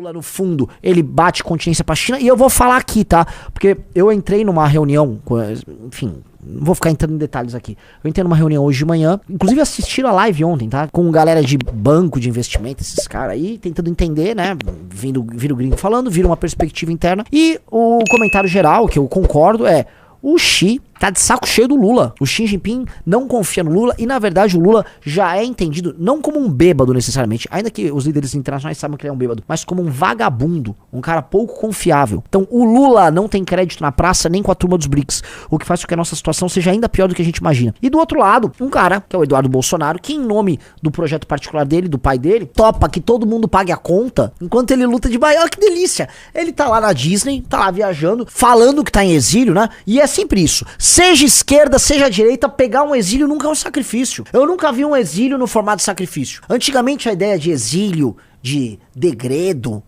Lula, no fundo, ele bate continência pra China. E eu vou falar aqui, tá? Porque eu entrei numa reunião, enfim, não vou ficar entrando em detalhes aqui. Eu entrei numa reunião hoje de manhã, inclusive assistiram a live ontem, tá? Com galera de banco de investimento, esses caras aí, tentando entender, né? Vindo o gringo falando, vira uma perspectiva interna. E o comentário geral, que eu concordo, é: o Xi tá de saco cheio do Lula. O Xi Jinping não confia no Lula e, na verdade, o Lula já é entendido não como um bêbado necessariamente, ainda que os líderes internacionais saibam que ele é um bêbado, mas como um vagabundo, um cara pouco confiável. Então, o Lula não tem crédito na praça nem com a turma dos BRICS, o que faz com que a nossa situação seja ainda pior do que a gente imagina. E do outro lado, um cara, que é o Eduardo Bolsonaro, que em nome do projeto particular dele, do pai dele, topa que todo mundo pague a conta, enquanto ele luta de baixo. Olha que delícia! Ele tá lá na Disney, tá lá viajando, falando que tá em exílio, né? E é sempre isso. Seja esquerda, seja direita, pegar um exílio nunca é um sacrifício. Eu nunca vi um exílio no formato de sacrifício. Antigamente a ideia de exílio, de degredo,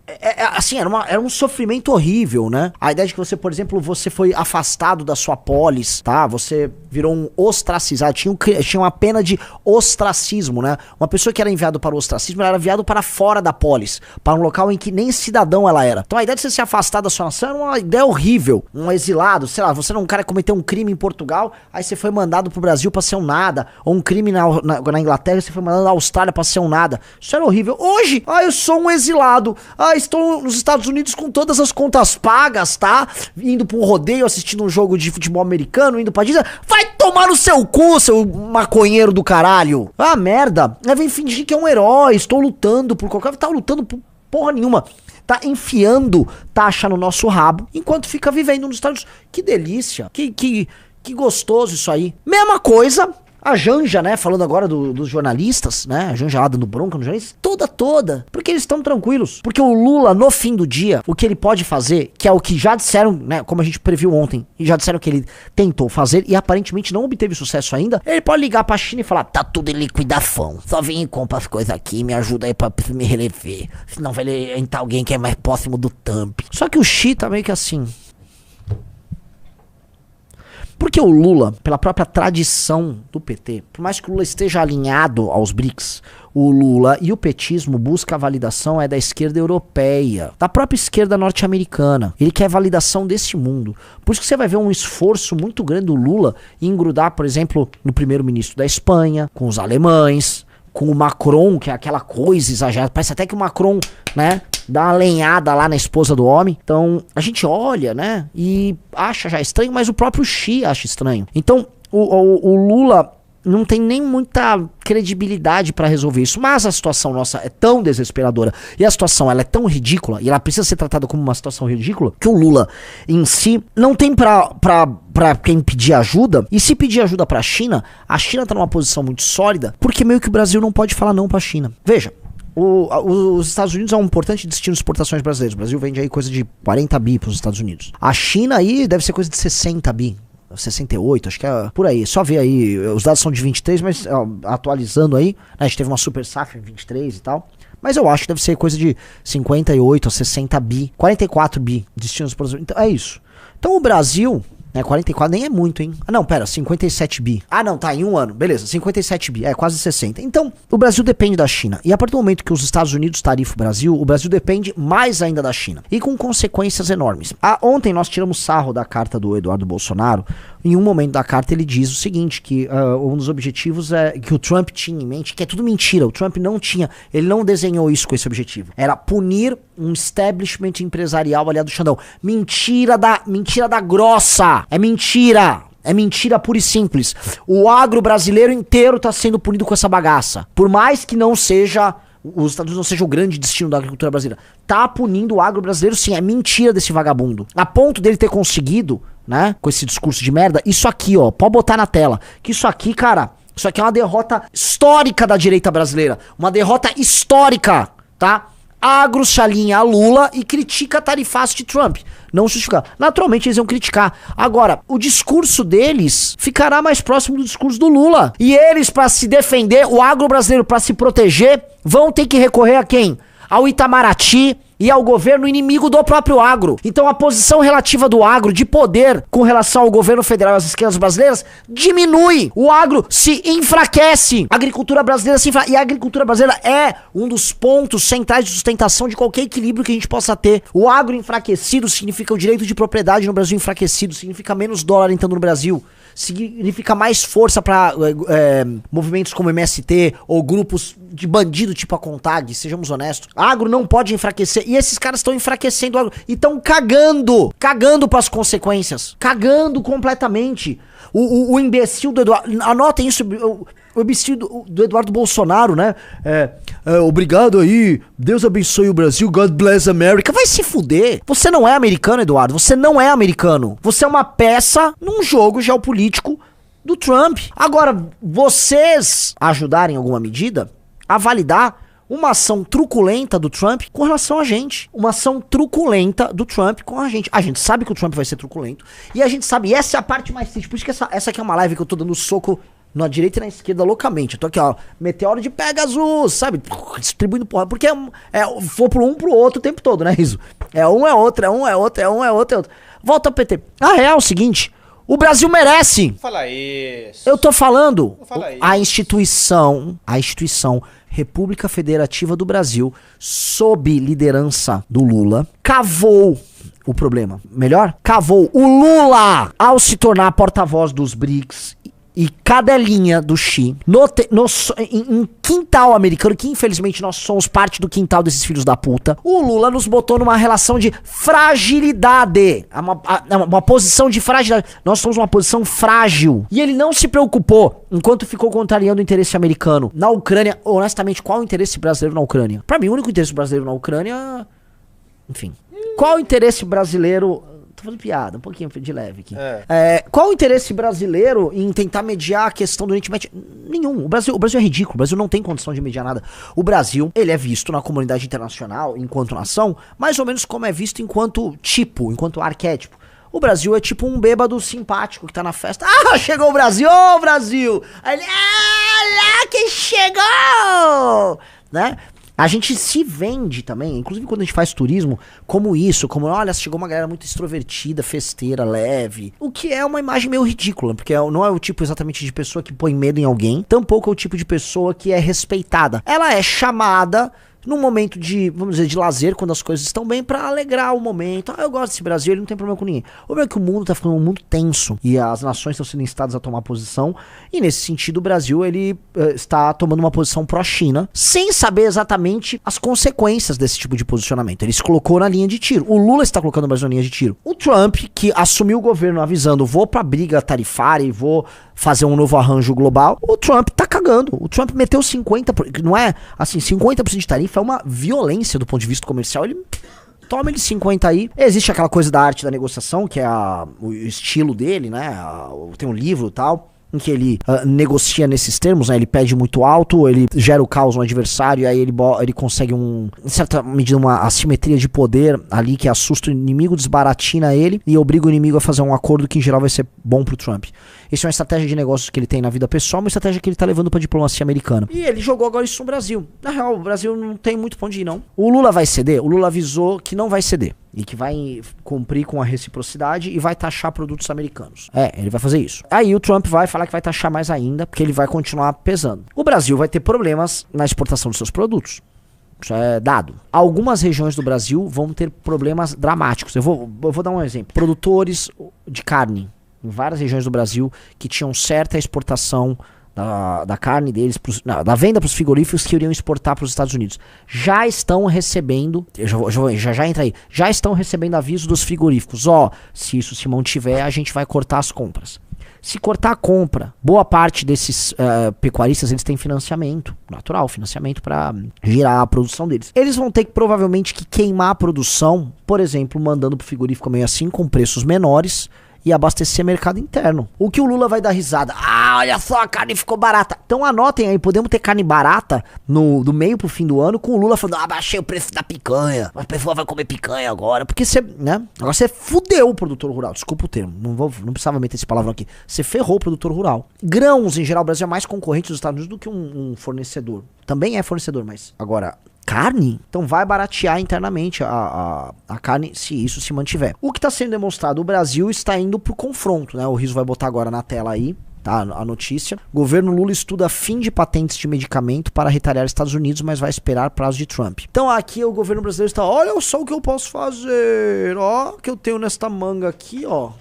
assim, era um sofrimento horrível, né? A ideia de que você, por exemplo, você foi afastado da sua polis, tá? Você virou um ostracizado, tinha uma pena de ostracismo, né? Uma pessoa que era enviada para o ostracismo, ela era enviada para fora da polis, para um local em que nem cidadão ela era. Então a ideia de você se afastar da sua nação era uma ideia horrível. Um exilado, sei lá, você era um cara que cometeu um crime em Portugal, aí você foi mandado pro Brasil pra ser um nada, ou um crime na Inglaterra, você foi mandado na Austrália pra ser um nada. Isso era horrível. Hoje, eu sou um exilado, estou nos Estados Unidos com todas as contas pagas, tá? Indo pra um rodeio, assistindo um jogo de futebol americano, indo pra Disney. Vai tomar no seu cu, seu maconheiro do caralho. Ah, merda. Vem fingir que é um herói, estou lutando por qualquer... Tá lutando por porra nenhuma. Tá enfiando taxa no nosso rabo, enquanto fica vivendo nos Estados Unidos. Que delícia. Que gostoso isso aí. Mesma coisa... A Janja, né, falando agora dos jornalistas, né, a Janja lá dando bronca nos jornalistas, toda, porque eles estão tranquilos. Porque o Lula, no fim do dia, o que ele pode fazer, que é o que já disseram, né, como a gente previu ontem, e já disseram que ele tentou fazer e aparentemente não obteve sucesso ainda, ele pode ligar pra China e falar: tá tudo em liquidação, só vem e compra as coisas aqui, me ajuda aí pra me relever, senão vai entrar alguém que é mais próximo do Trump. Só que o Xi tá meio que assim... Porque o Lula, pela própria tradição do PT, por mais que o Lula esteja alinhado aos BRICS, o Lula e o petismo buscam a validação da esquerda europeia, da própria esquerda norte-americana. Ele quer validação desse mundo. Por isso que você vai ver um esforço muito grande do Lula em grudar, por exemplo, no primeiro-ministro da Espanha, com os alemães, com o Macron, que é aquela coisa exagerada. Parece até que o Macron, né, dá uma lenhada lá na esposa do homem. Então, a gente olha, né, e acha já estranho, mas o próprio Xi acha estranho. Então, o Lula não tem nem muita credibilidade pra resolver isso. Mas a situação nossa é tão desesperadora e a situação ela é tão ridícula e ela precisa ser tratada como uma situação ridícula que o Lula em si não tem pra quem pedir ajuda. E se pedir ajuda pra China, a China tá numa posição muito sólida, porque meio que o Brasil não pode falar não pra China. Veja, os Estados Unidos é um importante destino de exportações brasileiras. O Brasil vende aí coisa de 40 bi pros Estados Unidos. A China aí deve ser coisa de 60 bi. 68, acho que é por aí. Só ver aí, os dados são de 23, mas atualizando aí, né, a gente teve uma super safra em 23 e tal. Mas eu acho que deve ser coisa de 58 a 60 bi, 44 bi destinos para... Então é isso. Então o Brasil, né, 44 nem é muito, hein? Ah não, pera, 57 bi. Ah não, tá, em um ano, beleza, 57 bi, quase 60. Então, o Brasil depende da China. E a partir do momento que os Estados Unidos tarifam o Brasil depende mais ainda da China. E com consequências enormes. Ontem nós tiramos sarro da carta do Eduardo Bolsonaro. Em um momento da carta ele diz o seguinte, que um dos objetivos que o Trump tinha em mente, que é tudo mentira, o Trump não tinha, ele não desenhou isso com esse objetivo. Era punir um establishment empresarial aliado do Xandão. Mentira da grossa! É mentira! É mentira pura e simples. O agro brasileiro inteiro tá sendo punido com essa bagaça. Por mais que não seja... Os Estados Unidos não seja o grande destino da agricultura brasileira. Tá punindo o agro brasileiro, sim. É mentira desse vagabundo. A ponto dele ter conseguido, né, com esse discurso de merda, isso aqui, ó, pode botar na tela. Que isso aqui, cara, isso aqui é uma derrota histórica da direita brasileira. Uma derrota histórica, tá? Agro se alinha a Lula e critica tarifaço de Trump. Não justificar. Naturalmente eles iam criticar. Agora, o discurso deles ficará mais próximo do discurso do Lula. E eles, pra se defender, o agro brasileiro, pra se proteger, vão ter que recorrer a quem? Ao Itamaraty, E é o governo inimigo do próprio agro. Então a posição relativa do agro de poder com relação ao governo federal e às esquerdas brasileiras diminui. O agro se enfraquece. A agricultura brasileira se enfraquece. E a agricultura brasileira é um dos pontos centrais de sustentação de qualquer equilíbrio que a gente possa ter. O agro enfraquecido significa o direito de propriedade no Brasil enfraquecido, significa menos dólar entrando no Brasil, significa mais força para movimentos como MST ou grupos de bandido tipo a CONTAG, sejamos honestos. Agro não pode enfraquecer, e esses caras estão enfraquecendo o agro, e estão cagando para as consequências, cagando completamente. O imbecil do Eduardo, anotem isso, o imbecil do Eduardo Bolsonaro, né? Obrigado aí, Deus abençoe o Brasil, God bless America. Vai se fuder. Você não é americano, Eduardo, você não é americano. Você é uma peça num jogo geopolítico do Trump. Agora, vocês ajudarem em alguma medida a validar uma ação truculenta do Trump com relação a gente. Uma ação truculenta do Trump com a gente. A gente sabe que o Trump vai ser truculento. E a gente sabe, e essa é a parte mais triste. Por isso que essa aqui é uma live que eu tô dando soco na direita e na esquerda loucamente. Eu tô aqui, ó, meteoro de Pegasus, sabe? Distribuindo porra. Porque for pro um pro outro o tempo todo, né, Riso? É um, é outro, é um, é outro, é um, é outro, é outro. Volta ao PT. A real é o seguinte... O Brasil merece. Fala isso. Eu tô falando. Fala isso. A instituição República Federativa do Brasil, sob liderança do Lula, cavou o problema. Melhor? Cavou. O Lula, ao se tornar porta-voz dos BRICS e cadelinha do Xi, em quintal americano, que infelizmente nós somos parte do quintal desses filhos da puta, o Lula nos botou numa relação de fragilidade. Uma posição de fragilidade. Nós somos uma posição frágil. E ele não se preocupou, enquanto ficou contrariando o interesse americano. Na Ucrânia, honestamente, qual o interesse brasileiro na Ucrânia? Pra mim, o único interesse brasileiro na Ucrânia... Enfim. Qual o interesse brasileiro... Tô fazendo piada, um pouquinho de leve aqui. Qual o interesse brasileiro em tentar mediar a questão do Oriente Médio? Nenhum. O Brasil é ridículo. O Brasil não tem condição de mediar nada. O Brasil, ele é visto na comunidade internacional, enquanto nação, mais ou menos como é visto enquanto tipo, enquanto arquétipo. O Brasil é tipo um bêbado simpático que tá na festa. Ah, chegou o Brasil! Ô, Brasil! Aí ele, lá que chegou! Né? A gente se vende também, inclusive quando a gente faz turismo, como isso, como, olha, chegou uma galera muito extrovertida, festeira, leve. O que é uma imagem meio ridícula, porque não é o tipo exatamente de pessoa que põe medo em alguém, tampouco é o tipo de pessoa que é respeitada. Ela é chamada num momento de, vamos dizer, de lazer, quando as coisas estão bem, pra alegrar o momento. Ah, eu gosto desse Brasil, ele não tem problema com ninguém. O problema é que o mundo tá ficando um mundo tenso, e as nações estão sendo instadas a tomar posição, e nesse sentido o Brasil, ele está tomando uma posição pró-China, sem saber exatamente as consequências desse tipo de posicionamento. Ele se colocou na linha de tiro. O Lula está colocando o Brasil na linha de tiro. O Trump, que assumiu o governo avisando, vou pra briga tarifária e vou fazer um novo arranjo global, o Trump tá cagando. O Trump meteu 50%, não é assim, 50% de tarifa é uma violência do ponto de vista comercial. Ele toma ele 50 aí. Existe aquela coisa da arte da negociação, que é o estilo dele, né? Tem um livro e tal, em que ele negocia nesses termos, né? Ele pede muito alto, ele gera o caos no adversário, e aí ele consegue em certa medida, uma assimetria de poder ali que assusta o inimigo, desbaratina ele e obriga o inimigo a fazer um acordo que em geral vai ser bom pro Trump. Isso é uma estratégia de negócios que ele tem na vida pessoal, uma estratégia que ele tá levando pra diplomacia americana. E ele jogou agora isso no Brasil. Na real, o Brasil não tem muito pra onde ir, não. O Lula vai ceder? O Lula avisou que não vai ceder. E que vai cumprir com a reciprocidade e vai taxar produtos americanos. Ele vai fazer isso. Aí o Trump vai falar que vai taxar mais ainda, porque ele vai continuar pesando. O Brasil vai ter problemas na exportação dos seus produtos. Isso é dado. Algumas regiões do Brasil vão ter problemas dramáticos. Eu vou dar um exemplo. Produtores de carne em várias regiões do Brasil que tinham certa exportação da carne deles, da venda para os frigoríficos que iriam exportar para os Estados Unidos, já estão recebendo, já entra aí, já estão recebendo aviso dos frigoríficos, se isso se mantiver, a gente vai cortar as compras. Se cortar a compra, boa parte desses pecuaristas, eles têm financiamento, natural, financiamento para girar a produção deles. Eles vão ter que provavelmente queimar a produção, por exemplo, mandando pro frigorífico meio assim, com preços menores, e abastecer mercado interno. O que o Lula vai dar risada? Olha só, a carne ficou barata. Então anotem aí, podemos ter carne barata do meio pro fim do ano, com o Lula falando, baixei o preço da picanha, a pessoa vai comer picanha agora, porque você, né? Agora você fudeu o produtor rural, desculpa o termo, não precisava meter esse palavrão aqui. Você ferrou o produtor rural. Grãos, em geral, o Brasil é mais concorrente dos Estados Unidos do que um fornecedor. Também é fornecedor, mas agora, carne, então vai baratear internamente a carne se isso se mantiver. O que está sendo demonstrado, o Brasil está indo pro confronto, né? O Riso vai botar agora na tela aí, tá, a notícia. Governo Lula estuda fim de patentes de medicamento para retaliar Estados Unidos, mas vai esperar prazo de Trump. Então aqui o governo brasileiro está, olha só o que eu posso fazer, ó, que eu tenho nesta manga aqui, ó.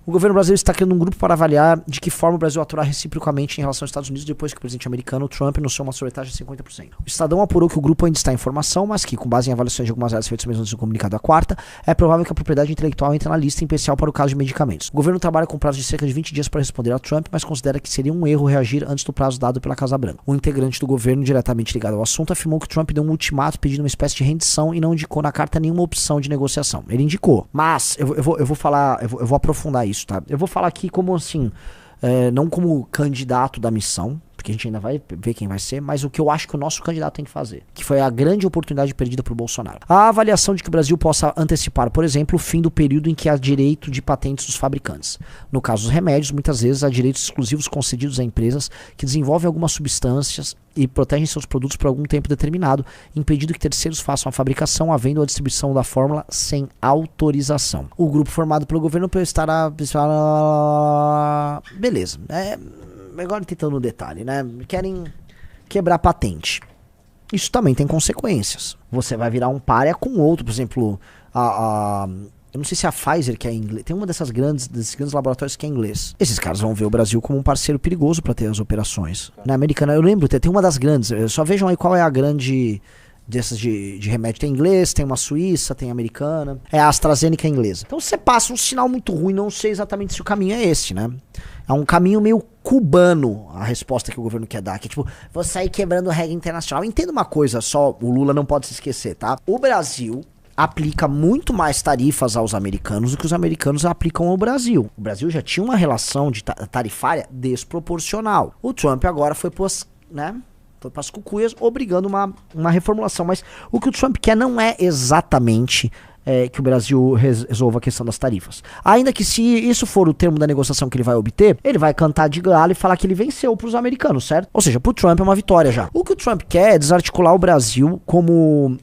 O governo brasileiro está criando um grupo para avaliar de que forma o Brasil atuará reciprocamente em relação aos Estados Unidos depois que o presidente americano, Trump, anunciou uma sobretaxa de 50%. O Estadão apurou que o grupo ainda está em formação, mas que, com base em avaliações de algumas áreas feitas mesmo no comunicado da quarta, é provável que a propriedade intelectual entre na lista, em especial para o caso de medicamentos. O governo trabalha com prazo de cerca de 20 dias para responder a Trump, mas considera que seria um erro reagir antes do prazo dado pela Casa Branca. Um integrante do governo diretamente ligado ao assunto afirmou que Trump deu um ultimato pedindo uma espécie de rendição e não indicou na carta nenhuma opção de negociação. Ele indicou, mas eu vou aprofundar isso, tá? Eu vou falar aqui como assim, não como candidato da missão, porque a gente ainda vai ver quem vai ser, mas o que eu acho que o nosso candidato tem que fazer, que foi a grande oportunidade perdida pro Bolsonaro. A avaliação de que o Brasil possa antecipar, por exemplo, o fim do período em que há direito de patentes dos fabricantes. No caso dos remédios, muitas vezes há direitos exclusivos concedidos a empresas que desenvolvem algumas substâncias e protegem seus produtos por algum tempo determinado, impedindo que terceiros façam a fabricação, a venda ou a distribuição da fórmula sem autorização. O grupo formado pelo governo estará... Beleza, agora tentando no detalhe, né? Querem quebrar patente. Isso também tem consequências. Você vai virar um pária com outro. Por exemplo, eu não sei se a Pfizer, que é inglês, tem uma desses grandes laboratórios que é inglês. Esses caras vão ver o Brasil como um parceiro perigoso para ter as operações. Na americana, eu lembro, tem uma das grandes. Só vejam aí qual é a grande dessas de remédio. Tem inglês, tem uma suíça, tem americana. É a AstraZeneca inglesa. Então você passa um sinal muito ruim, não sei exatamente se o caminho é esse, né? É um caminho meio cubano a resposta que o governo quer dar, que é tipo, vou sair quebrando regra internacional. Entenda uma coisa só, o Lula não pode se esquecer, tá? O Brasil aplica muito mais tarifas aos americanos do que os americanos aplicam ao Brasil. O Brasil já tinha uma relação de tarifária desproporcional. O Trump agora foi pras cucuias, obrigando uma reformulação. Mas o que o Trump quer não é exatamente que o Brasil resolva a questão das tarifas. Ainda que se isso for o termo da negociação que ele vai obter, ele vai cantar de galo e falar que ele venceu pros americanos, certo? Ou seja, pro Trump é uma vitória já. O que o Trump quer é desarticular o Brasil como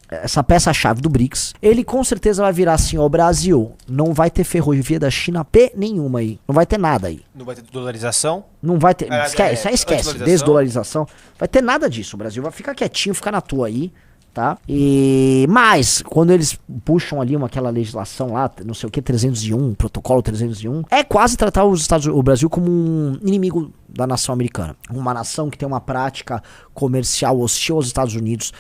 essa peça-chave do BRICS. Ele com certeza vai virar assim, ó, Brasil, não vai ter ferrovia da China P nenhuma aí. Não vai ter nada aí. Não vai ter dolarização? Não vai ter, esquece, desdolarização. Vai ter nada disso, o Brasil vai ficar quietinho, ficar na tua aí, tá? Mas, quando eles puxam ali aquela legislação lá, não sei o que, 301, protocolo 301, é quase tratar o Brasil como um inimigo da nação americana. Uma nação que tem uma prática comercial hostil aos Estados Unidos.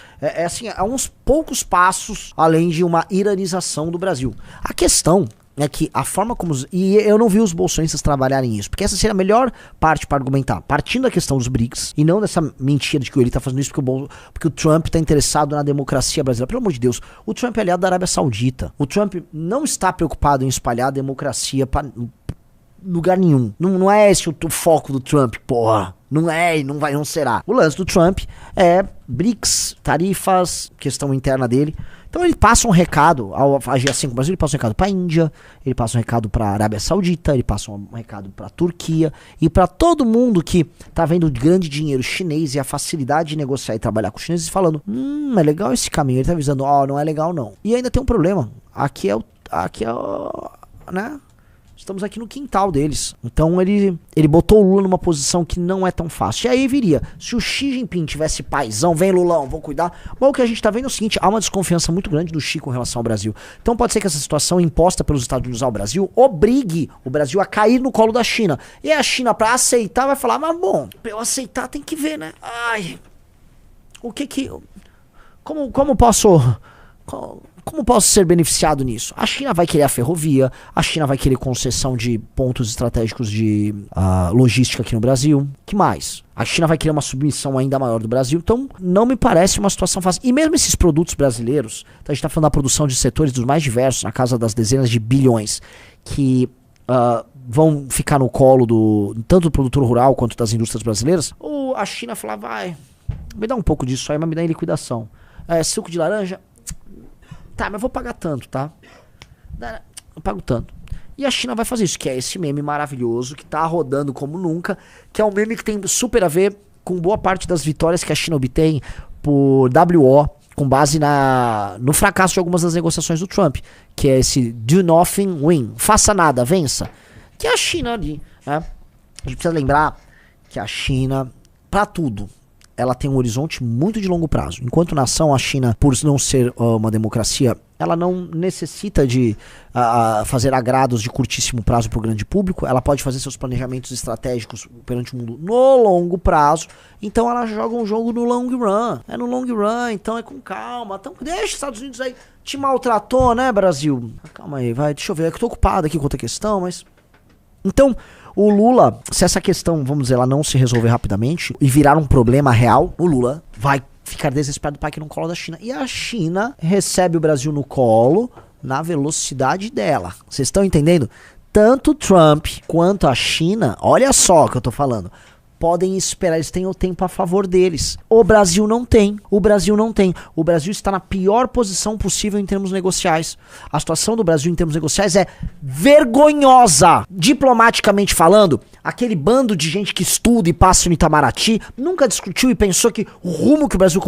Assim, é uns poucos passos além de uma iranização do Brasil. A questão é que a forma como... E eu não vi os bolsonistas trabalharem isso, porque essa seria a melhor parte para argumentar. Partindo da questão dos BRICS, e não dessa mentira de que ele tá fazendo isso porque o Trump tá interessado na democracia brasileira. Pelo amor de Deus, o Trump é aliado da Arábia Saudita. O Trump não está preocupado em espalhar a democracia para lugar nenhum. Não é esse o foco do Trump, porra. Não é e não será. O lance do Trump é BRICS, tarifas, questão interna dele. Então ele passa um recado, ao agir assim com o Brasil, ele passa um recado pra Índia, ele passa um recado pra Arábia Saudita, ele passa um recado pra Turquia e pra todo mundo que tá vendo o grande dinheiro chinês e a facilidade de negociar e trabalhar com os chineses falando, é legal esse caminho, ele tá avisando, não é legal não. E ainda tem um problema, aqui é o, né? Estamos aqui no quintal deles. Então ele botou o Lula numa posição que não é tão fácil. E aí viria, se o Xi Jinping tivesse paizão, vem Lulão, vou cuidar. Bom, o que a gente tá vendo é o seguinte, há uma desconfiança muito grande do Xi com relação ao Brasil. Então pode ser que essa situação imposta pelos Estados Unidos ao Brasil obrigue o Brasil a cair no colo da China. E a China, pra aceitar, vai falar, mas bom, pra eu aceitar tem que ver, né? Ai, como posso ser beneficiado nisso? A China vai querer a ferrovia, a China vai querer concessão de pontos estratégicos de logística aqui no Brasil. Que mais? A China vai querer uma submissão ainda maior do Brasil. Então, não me parece uma situação fácil. E mesmo esses produtos brasileiros, a gente está falando da produção de setores dos mais diversos, na casa das dezenas de bilhões, que vão ficar no colo tanto do produtor rural quanto das indústrias brasileiras, ou a China falar, vai, me dá um pouco disso aí, mas me dá em liquidação. Suco de laranja... Tá, mas vou pagar tanto, tá? Eu pago tanto. E a China vai fazer isso, que é esse meme maravilhoso, que tá rodando como nunca, que é um meme que tem super a ver com boa parte das vitórias que a China obtém por WO, com base no fracasso de algumas das negociações do Trump, que é esse do nothing win, faça nada, vença, que é a China ali, né? A gente precisa lembrar que a China, para tudo, ela tem um horizonte muito de longo prazo. Enquanto nação, a China, por não ser uma democracia, ela não necessita de fazer agrados de curtíssimo prazo para o grande público. Ela pode fazer seus planejamentos estratégicos perante o mundo no longo prazo. Então ela joga um jogo no long run. É no long run, então é com calma. Então deixa os Estados Unidos aí. Te maltratou, né, Brasil? Calma aí, vai. Deixa eu ver. É que eu tô ocupado aqui com outra questão, mas... Então... O Lula, se essa questão, vamos dizer, ela não se resolver rapidamente e virar um problema real, o Lula vai ficar desesperado para que no colo da China. E a China recebe o Brasil no colo na velocidade dela. Vocês estão entendendo? Tanto Trump quanto a China, olha só o que eu tô falando, podem esperar, eles têm o tempo a favor deles. O Brasil não tem. O Brasil não tem. O Brasil está na pior posição possível em termos negociais. A situação do Brasil em termos negociais é vergonhosa. Diplomaticamente falando, aquele bando de gente que estuda e passa no Itamaraty nunca discutiu e pensou que o rumo que o Brasil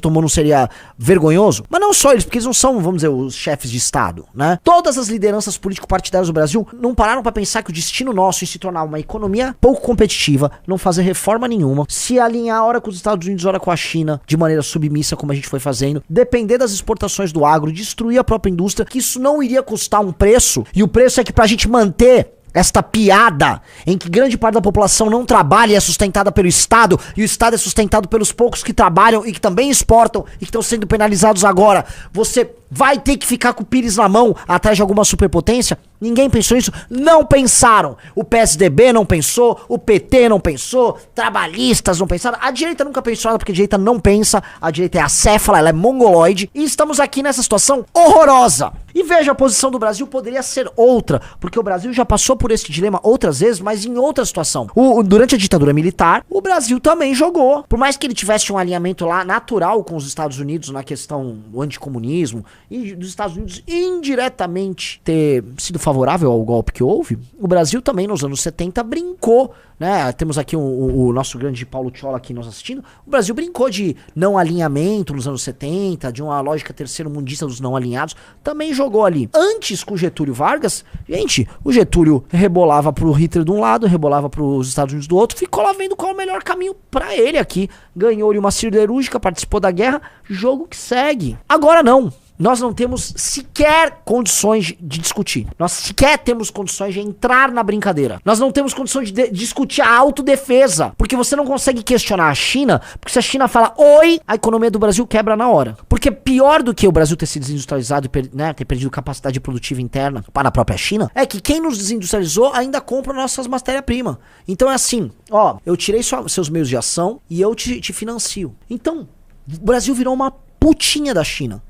tomou não seria vergonhoso. Mas não só eles, porque eles não são, vamos dizer, os chefes de Estado, né? Todas as lideranças político-partidárias do Brasil não pararam para pensar que o destino nosso é se tornar uma economia pouco competitiva, não fazer reforma nenhuma, se alinhar ora com os Estados Unidos, ora com a China, de maneira submissa, como a gente foi fazendo, depender das exportações do agro, destruir a própria indústria, que isso não iria custar um preço, e o preço é que pra gente manter esta piada em que grande parte da população não trabalha e é sustentada pelo Estado, e o Estado é sustentado pelos poucos que trabalham e que também exportam e que estão sendo penalizados agora, você vai ter que ficar com o pires na mão atrás de alguma superpotência? Ninguém pensou nisso? Não pensaram. O PSDB não pensou, o PT não pensou, trabalhistas não pensaram, a direita nunca pensou nada porque a direita não pensa, a direita é acéfala, ela é mongoloide, e estamos aqui nessa situação horrorosa. E veja, a posição do Brasil poderia ser outra, porque o Brasil já passou por esse dilema outras vezes, mas em outra situação. Durante a ditadura militar, o Brasil também jogou. Por mais que ele tivesse um alinhamento lá natural com os Estados Unidos na questão do anticomunismo, e dos Estados Unidos indiretamente ter sido favorável ao golpe que houve, o Brasil também nos anos 70 brincou, né? Temos aqui o nosso grande Paulo Tchola aqui nos assistindo. O Brasil brincou de não alinhamento nos anos 70, de uma lógica terceiro-mundista dos não alinhados, também jogou ali. Antes, com o Getúlio Vargas, gente, o Getúlio rebolava pro Hitler de um lado, rebolava pros Estados Unidos do outro, ficou lá vendo qual é o melhor caminho pra ele aqui. Ganhou-lhe uma siderúrgica, participou da guerra, jogo que segue. Agora não. Nós não temos sequer condições de discutir. Nós sequer temos condições de entrar na brincadeira. Nós não temos condições de discutir a autodefesa. Porque você não consegue questionar a China, porque se a China fala oi, a economia do Brasil quebra na hora. Porque pior do que o Brasil ter se desindustrializado e ter perdido capacidade produtiva interna para a própria China, é que quem nos desindustrializou ainda compra nossas matérias-primas. Então é assim, ó, eu tirei seus meios de ação e eu te financio. Então, o Brasil virou uma putinha da China.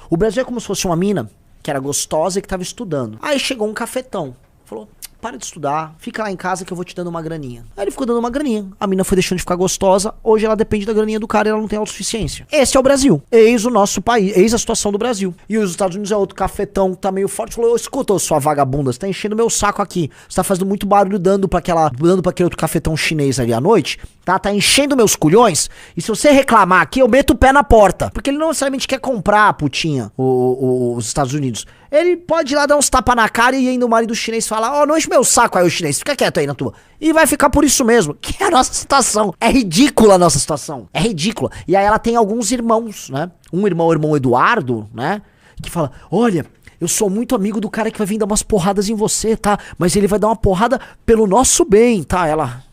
O Brasil é como se fosse uma mina que era gostosa e que tava estudando. Aí chegou um cafetão. Falou, para de estudar, fica lá em casa que eu vou te dando uma graninha. Aí ele ficou dando uma graninha. A mina foi deixando de ficar gostosa. Hoje ela depende da graninha do cara e ela não tem autossuficiência. Esse é o Brasil. Eis o nosso país. Eis a situação do Brasil. E os Estados Unidos é outro cafetão que tá meio forte. Falou, escuta, ô, sua vagabunda, você tá enchendo meu saco aqui. Você tá fazendo muito barulho dando pra aquele outro cafetão chinês ali à noite. Tá enchendo meus culhões. E se você reclamar aqui, eu meto o pé na porta. Porque ele não necessariamente quer comprar a putinha, os Estados Unidos. Ele pode ir lá dar uns tapas na cara e ainda o marido chinês fala, ó, não enche meu saco aí o chinês, fica quieto aí na tua. E vai ficar por isso mesmo, que é a nossa situação. É ridícula a nossa situação, é ridícula. E aí ela tem alguns irmãos, né? O irmão Eduardo, né? Que fala, olha, eu sou muito amigo do cara que vai vir dar umas porradas em você, tá? Mas ele vai dar uma porrada pelo nosso bem, tá? Ela...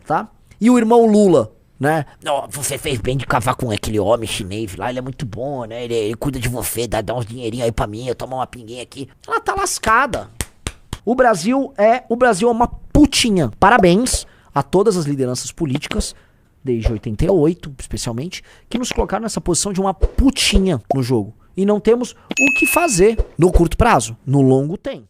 Tá? E o irmão Lula, né? Não, você fez bem de cavar com aquele homem chinês lá, ele é muito bom, né? Ele cuida de você, dá uns dinheirinhos aí pra mim, eu tomo uma pinguinha aqui. Ela tá lascada. O Brasil é uma putinha. Parabéns a todas as lideranças políticas, desde 88, especialmente, que nos colocaram nessa posição de uma putinha no jogo. E não temos o que fazer no curto prazo. No longo tem.